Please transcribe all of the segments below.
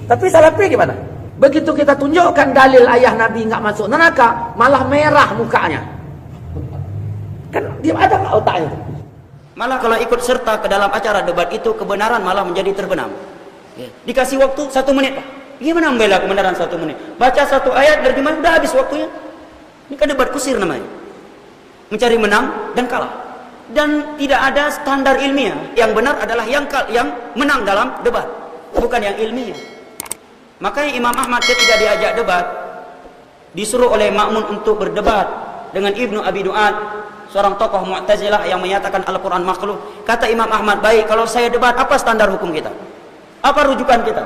Tapi Salafi gimana? Begitu kita tunjukkan dalil ayah Nabi nggak masuk neraka, malah merah mukanya. Kan dia ada nggak otaknya? Malah kalau ikut serta ke dalam acara debat itu, kebenaran malah menjadi terbenam. Dikasih waktu 1 menit, Pak. Gimana membela kebenaran 1 menit? Baca 1 ayat dari mana udah habis waktunya. Ini kan debat kusir namanya. Mencari menang dan kalah. Dan tidak ada standar ilmiah. Yang benar adalah yang menang dalam debat, bukan yang ilmiah. Makanya Imam Ahmad ketika diajak debat, disuruh oleh makmun untuk berdebat dengan Ibnu Abi Du'ad, seorang tokoh Mu'tazilah yang menyatakan Al-Quran makhluk. Kata Imam Ahmad, baik, kalau saya debat, apa standar hukum kita? Apa rujukan kita?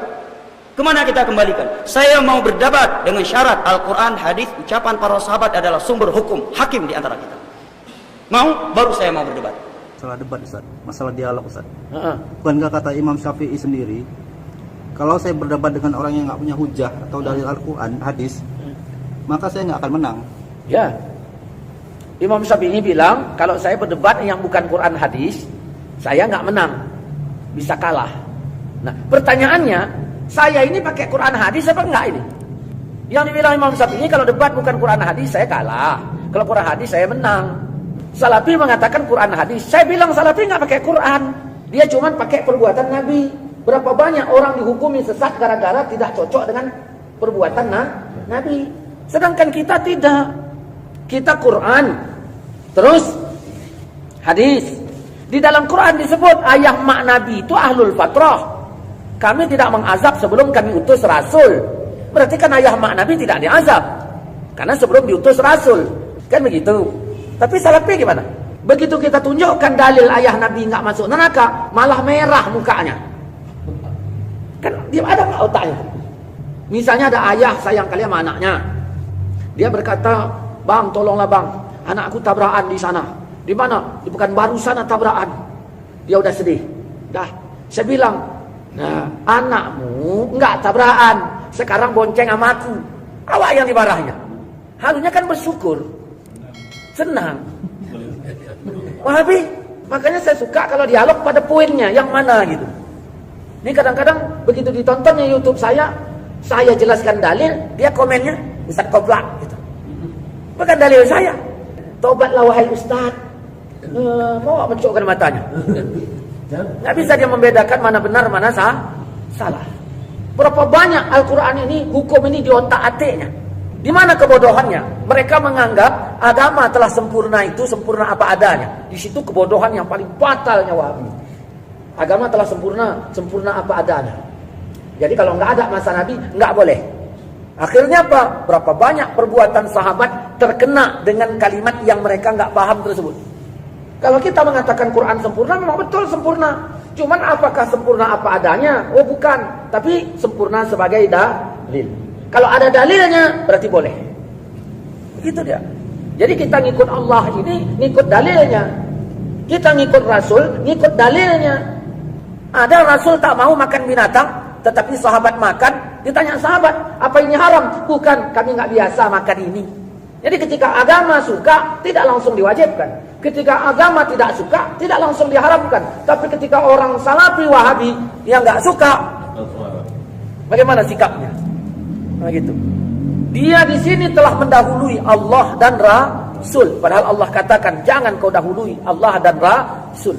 Kemana kita kembalikan? Saya mau berdebat dengan syarat Al-Quran, hadis, ucapan para sahabat adalah sumber hukum, hakim di antara kita. Mau, baru saya mau berdebat. Masalah debat, Ustaz. Masalah dialog, Ustaz. Bukankah kata Imam Syafi'i sendiri, kalau saya berdebat dengan orang yang nggak punya hujah atau dalil Al-Quran, hadis, maka saya nggak akan menang. Ya. Imam Syafi'i bilang, kalau saya berdebat yang bukan Quran hadis, saya nggak menang, bisa kalah. Nah, pertanyaannya, saya ini pakai Quran hadis apa enggak ini? Yang dibilang Imam Syafi'i, kalau debat bukan Quran hadis, saya kalah. Kalau Quran hadis, saya menang. Salafi mengatakan Quran hadis. Saya bilang Salafi nggak pakai Quran, dia cuma pakai perbuatan Nabi. Berapa banyak orang dihukumi sesat gara-gara tidak cocok dengan perbuatan Nabi. Sedangkan kita tidak. Kita Quran, terus hadis. Di dalam Quran disebut ayah mak Nabi itu ahlul fatrah. Kami tidak mengazab sebelum kami utus Rasul. Berarti kan ayah mak Nabi tidak diazab, karena sebelum diutus Rasul. Kan begitu. Tapi Salafi gimana? Begitu kita tunjukkan dalil ayah Nabi nggak masuk neraka, malah merah mukanya. Kan dia ada nggak otaknya? Misalnya ada ayah sayang kali sama anaknya. Dia berkata, bang tolonglah bang, anakku tabrakan di sana. Di mana? Di Pekanbaru sana tabrakan. Dia udah sedih. Dah, saya bilang, nah anakmu nggak tabrakan, sekarang bonceng sama aku. Awak yang dimarahinya. Harusnya kan bersyukur, senang. Wahabi, makanya saya suka kalau dialog pada poinnya, yang mana gitu. Ini kadang-kadang begitu ditontonnya YouTube saya jelaskan dalil, dia komennya Ustaz Koblak gitu. Bukan dalil saya. Tobatlah wahai Ustaz. Mau mencukkan matanya. Nggak bisa dia membedakan mana benar, mana salah. Berapa banyak Al-Quran ini, hukum ini di otak-atiknya. Di mana kebodohannya? Mereka menganggap agama telah sempurna, itu sempurna apa adanya. Di situ kebodohan yang paling fatalnya Wahabi. Agama telah sempurna apa adanya. Jadi kalau nggak ada masa Nabi, nggak boleh. Akhirnya apa? Berapa banyak perbuatan sahabat terkena dengan kalimat yang mereka nggak paham tersebut. Kalau kita mengatakan Quran sempurna, memang betul sempurna. Cuman apakah sempurna apa adanya? Oh bukan. Tapi sempurna sebagai dalil. Kalau ada dalilnya, berarti boleh. Begitu dia. Jadi kita ngikut Allah ini, ngikut dalilnya. Kita ngikut Rasul, ngikut dalilnya. Ada Rasul tak mau makan binatang, tetapi sahabat makan. Ditanya sahabat, apa ini haram? Bukan, kami nggak biasa makan ini. Jadi ketika agama suka, tidak langsung diwajibkan. Ketika agama tidak suka, tidak langsung diharamkan. Tapi ketika orang Salafi Wahabi yang nggak suka, bagaimana sikapnya? Nah gitu. Dia di sini telah mendahului Allah dan Rasul. Padahal Allah katakan jangan kau dahului Allah dan Rasul.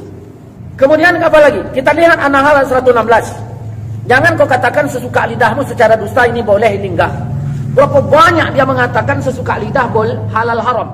Kemudian apa lagi? Kita lihat An-Nahl 116. Jangan kau katakan sesuka lidahmu secara dusta, ini boleh, ini enggak. Berapa banyak dia mengatakan sesuka lidah boleh halal haram.